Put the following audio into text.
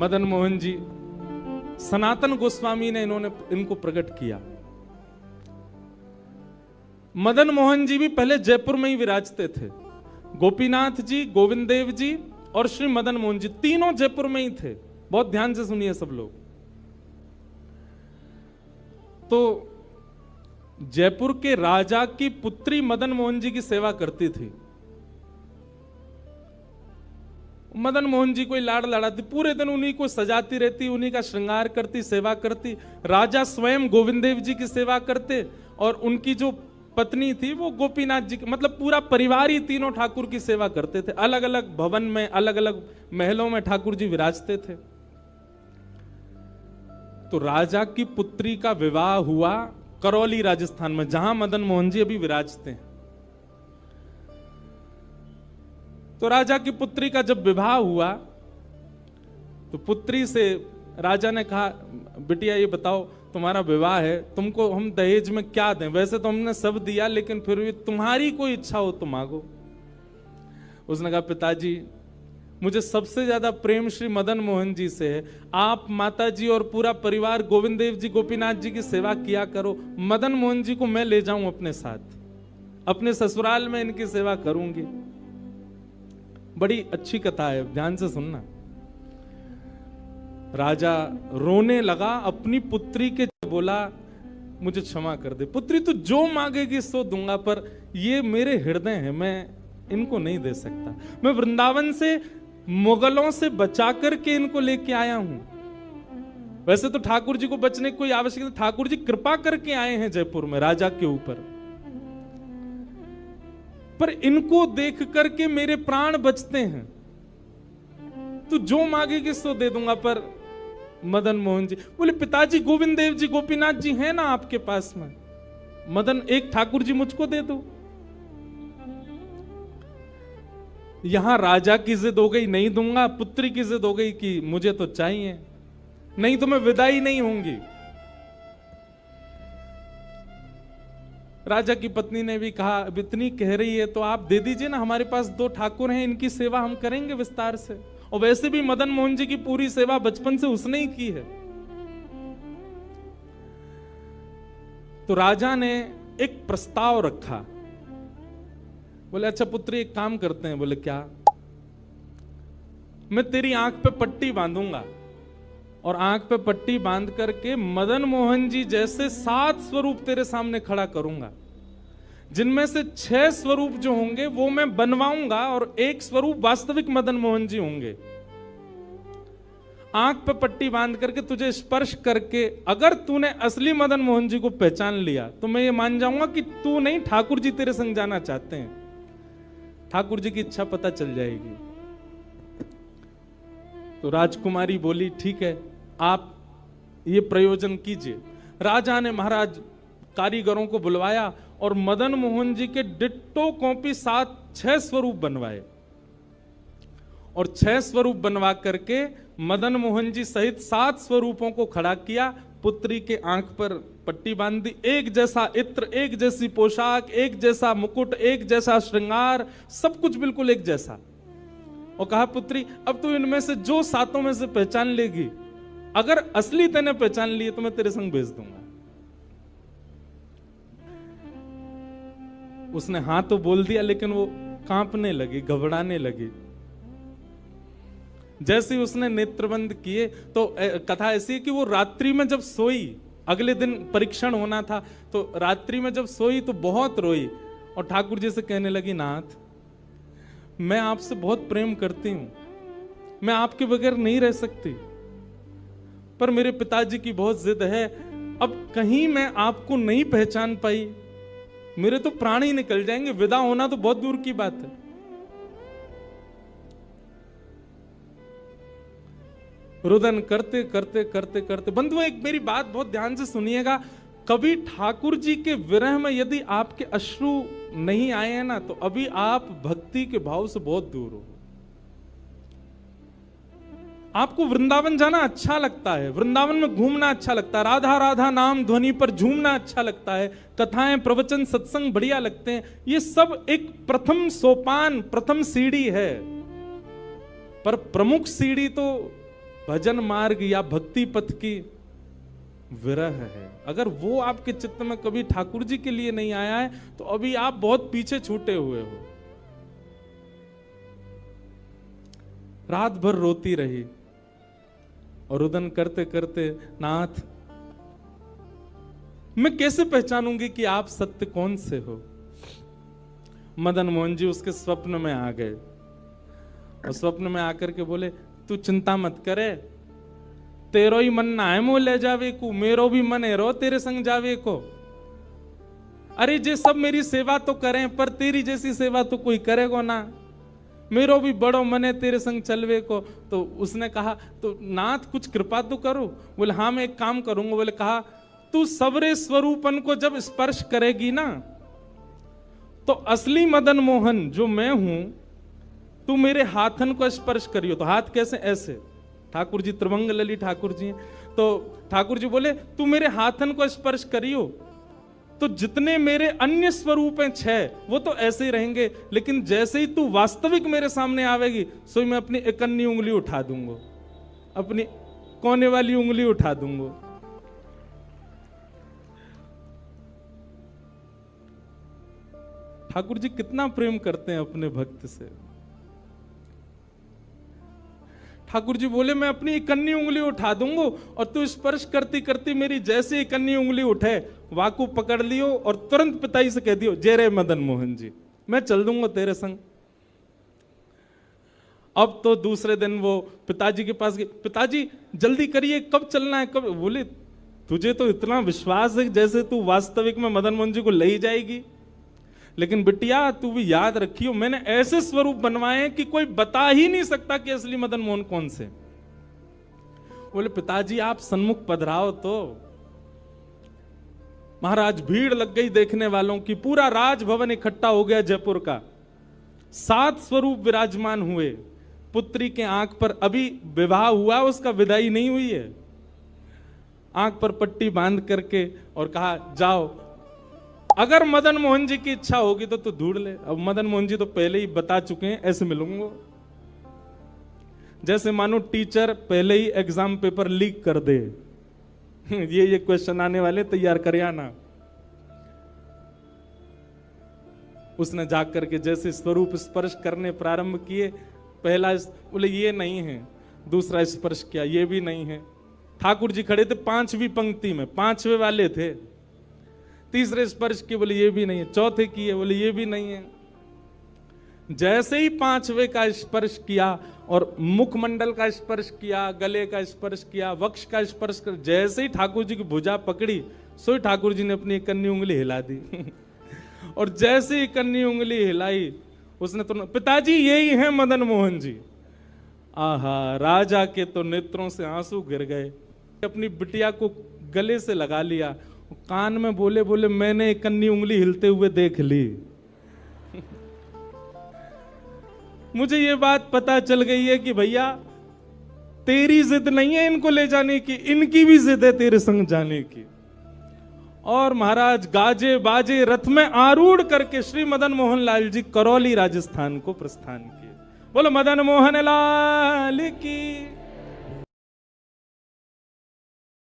मदन मोहन जी, सनातन गोस्वामी ने इनको प्रकट किया। मदन मोहन जी भी पहले जयपुर में ही विराजते थे। गोपीनाथ जी, गोविंद देव जी और श्री मदन मोहन जी तीनों जयपुर में ही थे। बहुत ध्यान से सुनिए सब लोग। तो जयपुर के राजा की पुत्री मदन मोहन जी की सेवा करती थी। मदन मोहन जी को लाड़ लड़ाती, पूरे दिन उन्हीं को सजाती रहती, उन्हीं का श्रृंगार करती, सेवा करती। राजा स्वयं गोविंद देव जी की सेवा करते और उनकी जो पत्नी थी वो गोपीनाथ जी की, मतलब पूरा परिवार ही तीनों ठाकुर की सेवा करते थे। अलग अलग भवन में, अलग अलग महलों में ठाकुर जी विराजते थे। तो राजा की पुत्री का विवाह हुआ करौली राजस्थान में, जहां मदन मोहन जी अभी विराजते हैं। तो राजा की पुत्री का जब विवाह हुआ तो पुत्री से राजा ने कहा, बिटिया ये बताओ तुम्हारा विवाह है, तुमको हम दहेज में क्या दें? वैसे तो हमने सब दिया, लेकिन फिर भी तुम्हारी कोई इच्छा हो तो मांगो। उसने कहा, पिताजी मुझे सबसे ज्यादा प्रेम श्री मदन मोहन जी से है। आप माता जी और पूरा परिवार गोविंद देव जी, गोपीनाथ जी की सेवा किया करो। मदन मोहन जी को मैं ले जाऊं अपने साथ, अपने ससुराल में इनकी सेवा करूंगी। बड़ी अच्छी कथा है, ध्यान से सुनना। राजा रोने लगा, अपनी पुत्री के बोला, मुझे क्षमा कर दे पुत्री, तू जो मांगेगी सो दूंगा, पर ये मेरे हृदय हैं, मैं इनको नहीं दे सकता। मैं वृंदावन से मुगलों से बचा करके इनको लेके आया हूं। वैसे तो ठाकुर जी को बचने की कोई आवश्यकता, ठाकुर जी कृपा करके आए हैं जयपुर में राजा के ऊपर, पर इनको देख करके मेरे प्राण बचते हैं। तू जो मांगेगी सो दे दूंगा। पर मदन मोहन जी बोले, पिताजी गोविंद देव जी, गोपीनाथ जी हैं ना आपके पास में, मदन एक ठाकुर जी मुझको दे दो। यहां राजा की जिद हो गई, नहीं दूंगा। पुत्री की जिद हो गई कि मुझे तो चाहिए, नहीं तो मैं विदाई नहीं होंगी। राजा की पत्नी ने भी कहा, अब इतनी कह रही है तो आप दे दीजिए ना, हमारे पास 2 ठाकुर हैं, इनकी सेवा हम करेंगे विस्तार से। और वैसे भी मदन मोहन जी की पूरी सेवा बचपन से उसने ही की है। तो राजा ने एक प्रस्ताव रखा। बोले, अच्छा पुत्री एक काम करते हैं। बोले, क्या? मैं तेरी आंख पे पट्टी बांधूंगा और आंख पे पट्टी बांध करके मदन मोहन जी जैसे 7 स्वरूप तेरे सामने खड़ा करूंगा, जिनमें से 6 स्वरूप जो होंगे वो मैं बनवाऊंगा और 1 स्वरूप वास्तविक मदन मोहन जी होंगे। आंख पे पट्टी बांध करके तुझे स्पर्श करके अगर तूने असली मदन मोहन जी को पहचान लिया तो मैं ये मान जाऊंगा कि तू नहीं, ठाकुर जी तेरे संग जाना चाहते हैं। ठाकुर जी की इच्छा पता चल जाएगी। तो राजकुमारी बोली, ठीक है, आप ये प्रयोजन कीजिए। राजा ने महाराज कारीगरों को बुलवाया और मदन मोहन जी के डिट्टो कॉपी 6 स्वरूप बनवाए और 6 स्वरूप बनवा करके मदन मोहन जी सहित 7 स्वरूपों को खड़ा किया। पुत्री के आंख पर पट्टी बांध दी, एक जैसा इत्र, एक जैसी पोशाक, एक जैसा मुकुट, एक जैसा श्रृंगार, सब कुछ बिल्कुल एक जैसा। और कहा, पुत्री अब तू इनमें से जो 7 में से पहचान लेगी, अगर असली तूने पहचान लिए तो मैं तेरे संग भेज दूंगा। उसने हाँ तो बोल दिया, लेकिन वो कांपने लगी, घबराने लगी। जैसे ही उसने नेत्रबंद किए तो कथा ऐसी है कि वो रात्रि में जब सोई, अगले दिन परीक्षण होना था, तो रात्रि में जब सोई तो बहुत रोई और ठाकुर जी से कहने लगी, नाथ मैं आपसे बहुत प्रेम करती हूं, मैं आपके बगैर नहीं रह सकती, पर मेरे पिताजी की बहुत जिद है। अब कहीं मैं आपको नहीं पहचान पाई, मेरे तो प्राण ही निकल जाएंगे, विदा होना तो बहुत दूर की बात है। रुदन करते करते करते करते, बंधुओं एक मेरी बात बहुत ध्यान से सुनिएगा, कभी ठाकुर जी के विरह में यदि आपके अश्रु नहीं आए हैं ना, तो अभी आप भक्ति के भाव से बहुत दूर हो। आपको वृंदावन जाना अच्छा लगता है, वृंदावन में घूमना अच्छा लगता है, राधा राधा नाम ध्वनि पर झूमना अच्छा लगता है, कथाएं प्रवचन सत्संग बढ़िया लगते हैं, ये सब एक प्रथम सोपान, प्रथम सीढ़ी है, पर प्रमुख सीढ़ी तो भजन मार्ग या भक्ति पथ की विरह है। अगर वो आपके चित्त में कभी ठाकुर जी के लिए नहीं आया है तो अभी आप बहुत पीछे छूटे हुए हो। रात भर रोती रही और रुदन करते करते, नाथ मैं कैसे पहचानूंगी कि आप सत्य कौन से हो। मदन मोहन जी उसके स्वप्न में आ गए और स्वप्न में आकर के बोले, तू चिंता मत करे, तेरो ही मन ना है मो ले जावे को, मेरो भी मन है रो तेरे संग जावे को। अरे जे सब मेरी सेवा तो करें पर तेरी जैसी सेवा तो कोई करेगा ना, मेरो भी बड़ो मन है तेरे संग चलवे को। तो उसने कहा, तो नाथ कुछ कृपा तो करो। बोले हाँ मैं एक काम करूंगा। बोले कहा, तू सबरे स्वरूपन को जब स्पर्श करेगी ना तो असली मदन मोहन जो मैं हूं, तू मेरे हाथन को स्पर्श करियो। तो हाथ कैसे? ऐसे। ठाकुर जी त्रिभंग लली ठाकुर जी हैं। तो ठाकुर जी बोले तू मेरे हाथन को स्पर्श करियो तो जितने मेरे अन्य स्वरूप हैं 6 वो तो ऐसे ही रहेंगे, लेकिन जैसे ही तू वास्तविक मेरे सामने आवेगी सो मैं अपनी इकन्नी उंगली उठा दूंगा, अपनी कोने वाली उंगली उठा दूंगा। ठाकुर जी कितना प्रेम करते हैं अपने भक्त से। ठाकुर जी बोले मैं अपनी इकन्नी उंगली उठा दूंगा और तू स्पर्श करती करती मेरी जैसे इकन्नी उंगली उठे वाकू पकड़ लियो और तुरंत पिताजी से कह दियो, जय रे मदन मोहन जी, मैं चल दूंगा तेरे संग। अब तो दूसरे दिन वो पिताजी के पास गए, पिताजी जल्दी करिए, कब चलना है कब? बोले तुझे तो इतना विश्वास है जैसे तू वास्तविक में मदन मोहन जी को ले ही जाएगी, लेकिन बिटिया तू भी याद रखियो मैंने ऐसे स्वरूप बनवाए कि कोई बता ही नहीं सकता कि असली मदन मोहन कौन से। बोले पिताजी आप सन्मुख पधराओ। तो महाराज भीड़ लग गई देखने वालों की, पूरा राजभवन इकट्ठा हो गया जयपुर का। 7 स्वरूप विराजमान हुए। पुत्री के आंख पर अभी विवाह हुआ, उसका विदाई नहीं हुई है, आंख पर पट्टी बांध करके और कहा जाओ अगर मदन मोहन जी की इच्छा होगी तो तू ढूंढ ले। अब मदन मोहन जी तो पहले ही बता चुके हैं, ऐसे मिलूंगा। जैसे मानो टीचर पहले ही एग्जाम पेपर लीक कर दे, ये क्वेश्चन आने वाले तैयार कर आना। उसने जाग करके जैसे स्वरूप स्पर्श करने प्रारंभ किए, पहला बोले ये नहीं है, दूसरा स्पर्श किया ये भी नहीं है। ठाकुर जी खड़े थे 5वीं पंक्ति में, 5वें वाले थे। तीसरे स्पर्श किए, बोले ये भी नहीं है। चौथे किए, बोले ये भी नहीं है। जैसे ही 5वें का स्पर्श किया और मुखमंडल का स्पर्श किया, गले का स्पर्श किया, वक्ष का स्पर्श कर, जैसे ही ठाकुर जी की भुजा पकड़ी सो ही ठाकुर जी ने अपनी इकन्नी उंगली हिला दी। और जैसे ही इकन्नी उंगली हिलाई उसने तो, पिताजी यही है मदन मोहन जी। आहा, राजा के तो नेत्रों से आंसू गिर गए। अपनी बिटिया को गले से लगा लिया, कान में बोले बोले मैंने इकन्नी उंगली हिलते हुए देख ली। मुझे ये बात पता चल गई है कि भैया तेरी जिद नहीं है इनको ले जाने की, इनकी भी जिद है तेरे संग जाने की। और महाराज गाजे बाजे रथ में आरूढ़ करके श्री मदन मोहन लाल जी करौली राजस्थान को प्रस्थान किए। बोलो मदन मोहन लाल की।